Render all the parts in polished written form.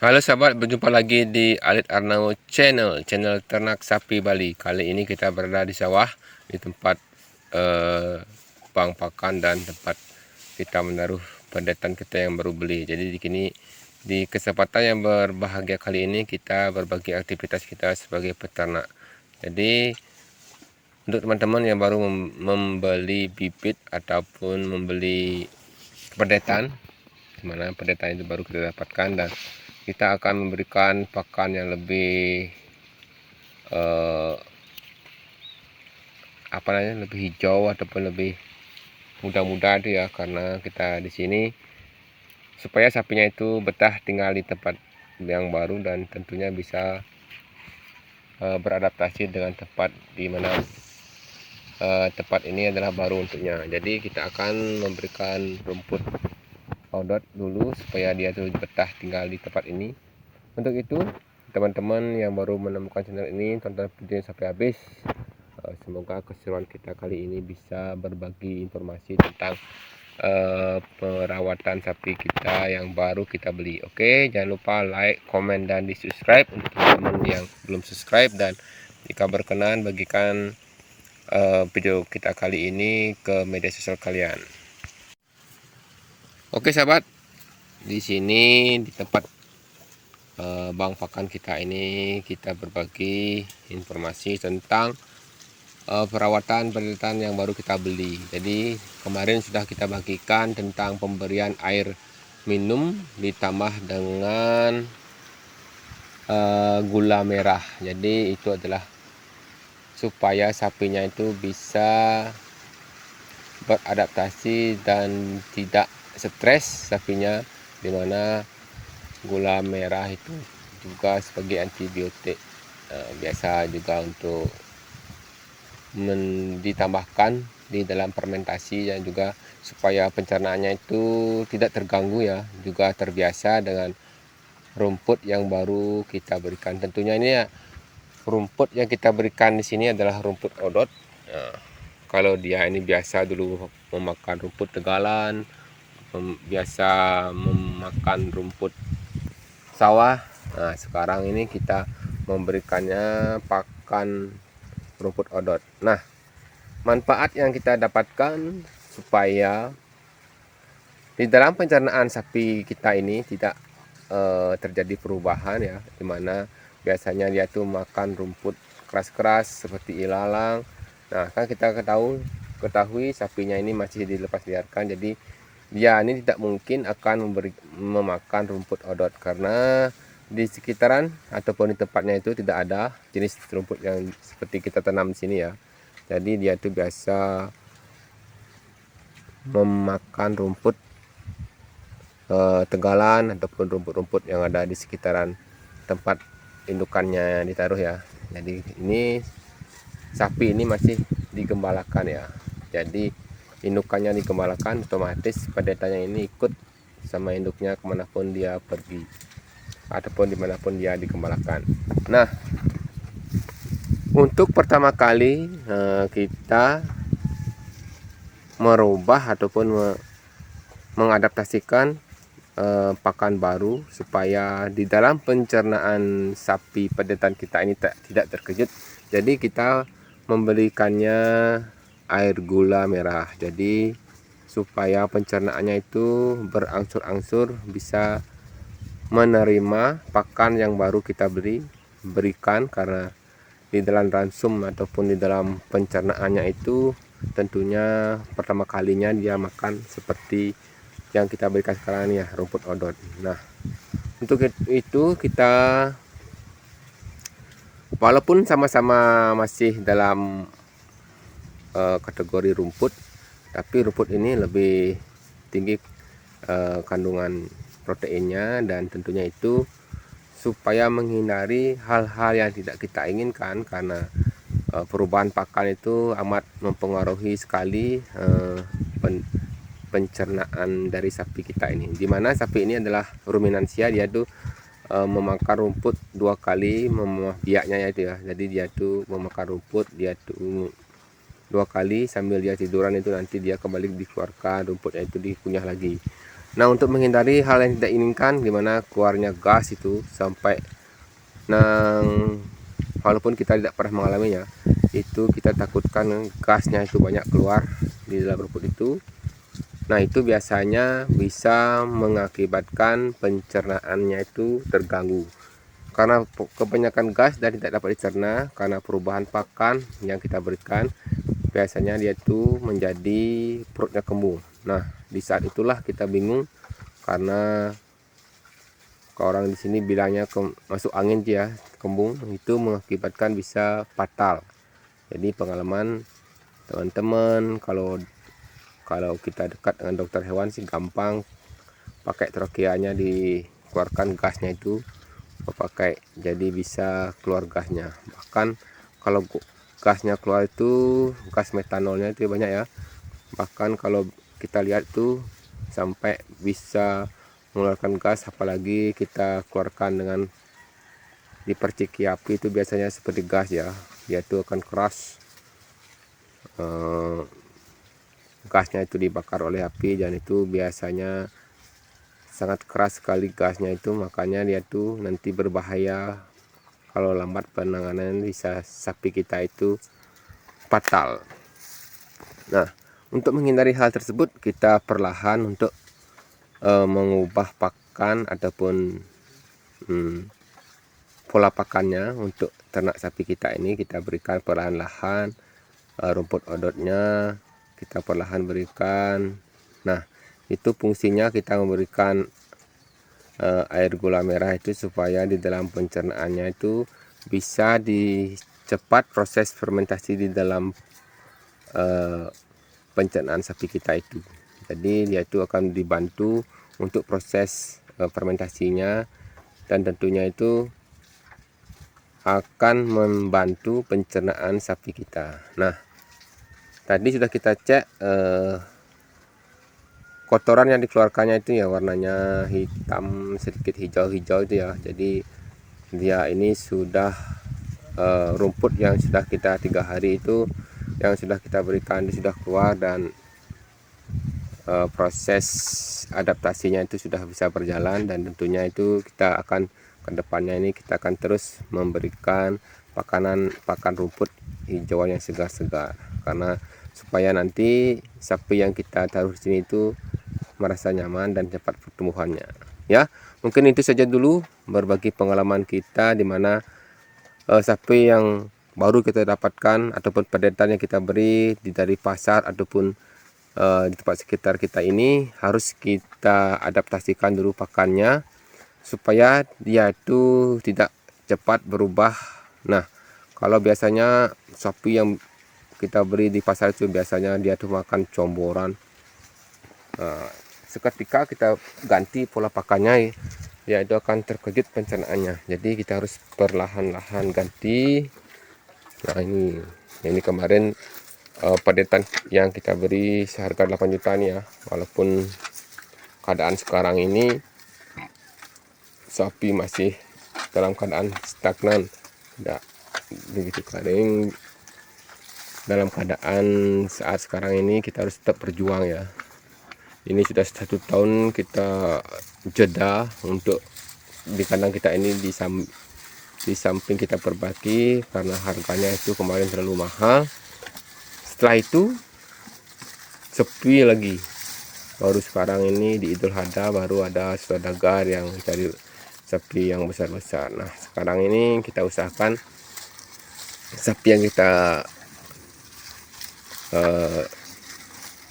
Halo sahabat, berjumpa lagi di Alit Arnau channel ternak sapi Bali. Kali ini kita berada di sawah, di tempat bang pakan dan tempat kita menaruh pendetan kita yang baru beli. Jadi di sini di kesempatan yang berbahagia kali ini kita berbagi aktivitas kita sebagai peternak. Jadi untuk teman-teman yang baru membeli bibit ataupun membeli pendetan, dimana pendetan itu baru kita dapatkan, dan kita akan memberikan pakan yang lebih lebih hijau ataupun lebih muda-muda itu ya, karena kita di sini supaya sapinya itu betah tinggal di tempat yang baru dan tentunya bisa beradaptasi dengan tempat di mana tempat ini adalah baru untuknya. Jadi kita akan memberikan rumput odot dulu supaya dia tuh betah tinggal di tempat ini. Untuk itu teman-teman yang baru menemukan channel ini, tonton videonya sampai habis. Semoga keseruan kita kali ini bisa berbagi informasi tentang perawatan sapi kita yang baru kita beli. Oke, jangan lupa like, komen, dan di subscribe untuk teman-teman yang belum subscribe, dan jika berkenan bagikan video kita kali ini ke media sosial kalian. Oke sahabat, di sini di tempat bang pakan kita ini kita berbagi informasi tentang perawatan penelitian yang baru kita beli. Jadi kemarin sudah kita bagikan tentang pemberian air minum ditambah dengan gula merah. Jadi itu adalah supaya sapinya itu bisa beradaptasi dan tidak stres sapinya, dimana gula merah itu juga sebagai antibiotik. Biasa juga untuk ditambahkan di dalam fermentasi, dan juga supaya pencernaannya itu tidak terganggu ya, juga terbiasa dengan rumput yang baru kita berikan. Tentunya ini ya, rumput yang kita berikan di sini adalah rumput odot. Kalau dia ini biasa dulu memakan rumput tegalan, biasa memakan rumput sawah, nah sekarang ini kita memberikannya pakan rumput odot. Nah, manfaat yang kita dapatkan supaya di dalam pencernaan sapi kita ini tidak terjadi perubahan ya, dimana biasanya dia tuh makan rumput keras-keras seperti ilalang. Nah, kan kita ketahui sapinya ini masih dilepas liarkan, jadi dia ini tidak mungkin akan memakan rumput odot, karena di sekitaran ataupun di tempatnya itu tidak ada jenis rumput yang seperti kita tanam di sini ya. Jadi dia itu biasa memakan rumput tegalan ataupun rumput-rumput yang ada di sekitaran tempat indukannya ditaruh ya. Jadi ini sapi ini masih digembalakan ya. Jadi indukannya digembalakan, otomatis pendetannya ini ikut sama induknya kemanapun dia pergi ataupun dimanapun dia digembalakan. Nah, untuk pertama kali kita merubah ataupun mengadaptasikan pakan baru supaya di dalam pencernaan sapi pendetan kita ini tidak terkejut. Jadi kita memberikannya air gula merah, jadi supaya pencernaannya itu berangsur-angsur bisa menerima pakan yang baru kita berikan, karena di dalam ransum ataupun di dalam pencernaannya itu tentunya pertama kalinya dia makan seperti yang kita berikan sekarang ya, rumput odot. Nah, untuk itu kita walaupun sama-sama masih dalam kategori rumput, tapi rumput ini lebih tinggi kandungan proteinnya, dan tentunya itu supaya menghindari hal-hal yang tidak kita inginkan, karena perubahan pakan itu amat mempengaruhi sekali pencernaan dari sapi kita ini, dimana sapi ini adalah ruminansia. Dia tuh memakan rumput 2 kali biaknya itu ya. Jadi dia tuh memakan rumput, dia tuh 2 kali sambil dia tiduran itu nanti dia kembali dikeluarkan rumputnya itu dikunyah lagi. Nah, untuk menghindari hal yang tidak inginkan, dimana keluarnya gas itu sampai nang, walaupun kita tidak pernah mengalaminya, itu kita takutkan gasnya itu banyak keluar di dalam rumput itu. Nah, itu biasanya bisa mengakibatkan pencernaannya itu terganggu karena kebanyakan gas dan tidak dapat dicerna karena perubahan pakan yang kita berikan. Biasanya dia itu menjadi perutnya kembung. Nah, di saat itulah kita bingung karena orang di sini bilangnya masuk angin ya, kembung itu mengakibatkan bisa fatal. Jadi pengalaman teman-teman, kalau kita dekat dengan dokter hewan sih gampang pakai trokeanya, dikeluarkan gasnya itu pakai, jadi bisa keluar gasnya. Bahkan kalau gasnya keluar itu gas metanolnya itu banyak ya, bahkan kalau kita lihat tuh sampai bisa mengeluarkan gas, apalagi kita keluarkan dengan diperciki api, itu biasanya seperti gas ya, dia itu akan keras. Gasnya itu dibakar oleh api dan itu biasanya sangat keras sekali gasnya itu, makanya dia tuh nanti berbahaya. Kalau lambat penanganan bisa sapi kita itu fatal. Nah, untuk menghindari hal tersebut kita perlahan untuk mengubah pakan ataupun pola pakannya untuk ternak sapi kita ini. Kita berikan perlahan-lahan rumput odotnya, kita perlahan berikan. Nah, itu fungsinya kita memberikan air gula merah itu supaya di dalam pencernaannya itu bisa dicepat proses fermentasi di dalam pencernaan sapi kita itu. Jadi dia itu akan dibantu untuk proses fermentasinya, dan tentunya itu akan membantu pencernaan sapi kita. Nah, tadi sudah kita cek kotoran yang dikeluarkannya itu ya warnanya hitam sedikit hijau-hijau itu ya. Jadi dia ini sudah rumput yang sudah kita 3 hari itu yang sudah kita berikan itu sudah keluar, dan proses adaptasinya itu sudah bisa berjalan. Dan tentunya itu kita akan kedepannya ini kita akan terus memberikan pakan rumput hijauan yang segar-segar, karena supaya nanti sapi yang kita taruh di sini itu merasa nyaman dan cepat pertumbuhannya. Ya, mungkin itu saja dulu berbagi pengalaman kita, di mana sapi yang baru kita dapatkan ataupun pedetan yang kita beri dari pasar ataupun di tempat sekitar kita ini harus kita adaptasikan dulu pakannya supaya dia itu tidak cepat berubah. Nah, kalau biasanya sapi yang kita beri di pasar itu biasanya dia tuh makan comboran. Seketika kita ganti pola pakannya, ya itu akan terkejut pencernaannya. Jadi kita harus perlahan-lahan ganti. Nah, ini kemarin padetan yang kita beri seharga 8 juta nih ya. Walaupun keadaan sekarang ini sapi masih dalam keadaan stagnan, tidak begitu kering. Dalam keadaan saat sekarang ini kita harus tetap berjuang ya. Ini sudah 1 tahun kita jeda untuk di kandang kita ini, di samping kita perbaiki karena harganya itu kemarin terlalu mahal. Setelah itu sepi lagi. Baru sekarang ini di Idul Adha baru ada saudagar yang cari sapi yang besar-besar. Nah, sekarang ini kita usahakan sapi yang kita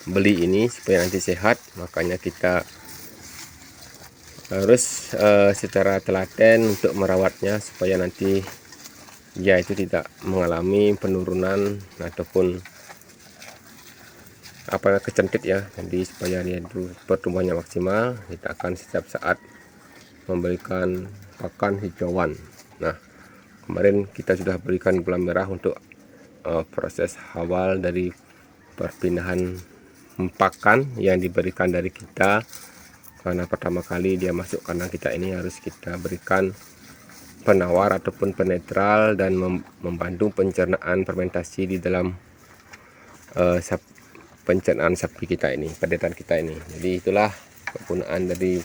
beli ini supaya nanti sehat, makanya kita harus secara telaten untuk merawatnya supaya nanti dia itu tidak mengalami penurunan ataupun kecentit ya. Jadi supaya dia itu pertumbuhannya maksimal, kita akan setiap saat memberikan pakan hijauan. Nah, kemarin kita sudah berikan gula merah untuk proses awal dari perpindahan pakan yang diberikan dari kita, karena pertama kali dia masuk kandang kita ini harus kita berikan penawar ataupun penetral dan membantu pencernaan fermentasi di dalam pencernaan sapi kita ini, padetan kita ini. Jadi itulah penggunaan dari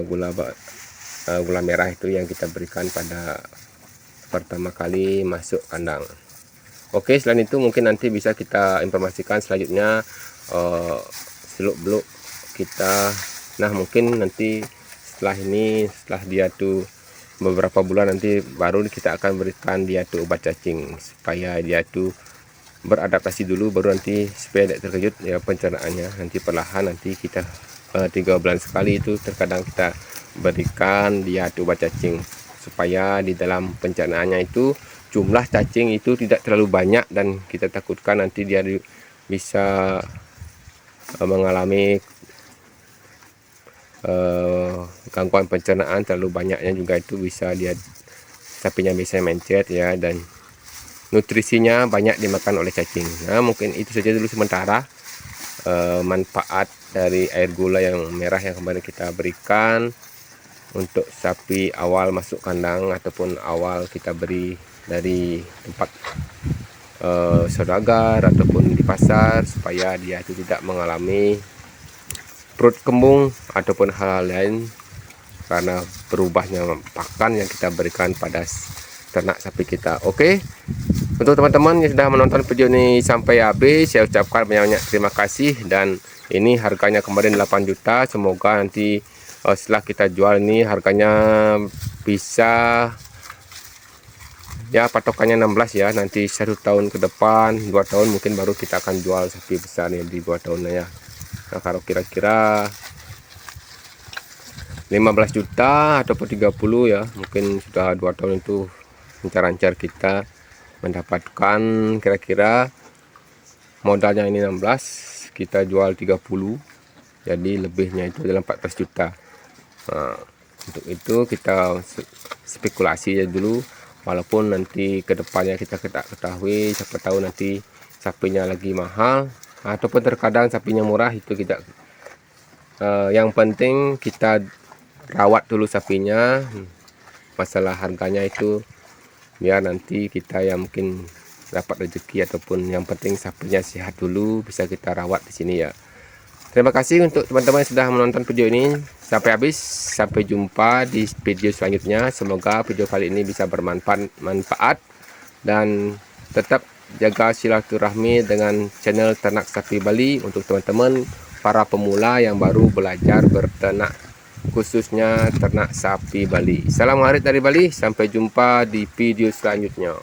gula merah itu yang kita berikan pada pertama kali masuk kandang. Oke, selain itu mungkin nanti bisa kita informasikan selanjutnya seluk-beluk kita. Nah, mungkin nanti setelah ini, setelah dia tuh beberapa bulan nanti baru kita akan berikan dia tuh obat cacing supaya dia tuh beradaptasi dulu, baru nanti supaya tidak terkejut ya pencernaannya. Nanti perlahan nanti kita 3 bulan sekali itu terkadang kita berikan dia tuh obat cacing supaya di dalam pencernaannya itu jumlah cacing itu tidak terlalu banyak, dan kita takutkan nanti dia bisa mengalami gangguan pencernaan terlalu banyaknya, juga itu bisa dia sapinya bisa mencret ya, dan nutrisinya banyak dimakan oleh cacing. Nah, mungkin itu saja dulu sementara manfaat dari air gula yang merah yang kemarin kita berikan untuk sapi awal masuk kandang ataupun awal kita beri dari tempat saudagar ataupun di pasar, supaya dia itu tidak mengalami perut kembung ataupun hal-hal lain karena berubahnya pakan yang kita berikan pada ternak sapi kita. Oke, untuk teman-teman yang sudah menonton video ini sampai habis, saya ucapkan banyak-banyak terima kasih. Dan ini harganya kemarin 8 juta, semoga nanti setelah kita jual ini harganya bisa ya patokannya 16 ya, nanti 1 tahun ke depan, 2 tahun mungkin baru kita akan jual sapi besar nih di 2 tahunnya ya. Nah, kalau kira-kira 15 juta ataupun 30 ya, mungkin sudah 2 tahun itu lancar-lancar kita mendapatkan kira-kira modalnya ini 16, kita jual 30, jadi lebihnya itu adalah 14 juta. Nah, untuk itu kita spekulasi ya dulu, walaupun nanti kedepannya kita tidak ketahui, siapa tahu nanti sapinya lagi mahal ataupun terkadang sapinya murah, itu kita yang penting kita rawat dulu sapinya. Masalah harganya itu biar nanti kita yang mungkin dapat rezeki, ataupun yang penting sapinya sehat dulu bisa kita rawat di sini ya. Terima kasih untuk teman-teman yang sudah menonton video ini sampai habis. Sampai jumpa di video selanjutnya. Semoga video kali ini bisa bermanfaat dan tetap jaga silaturahmi dengan channel Ternak Sapi Bali untuk teman-teman para pemula yang baru belajar berternak, khususnya ternak sapi Bali. Salam ngarit dari Bali, sampai jumpa di video selanjutnya.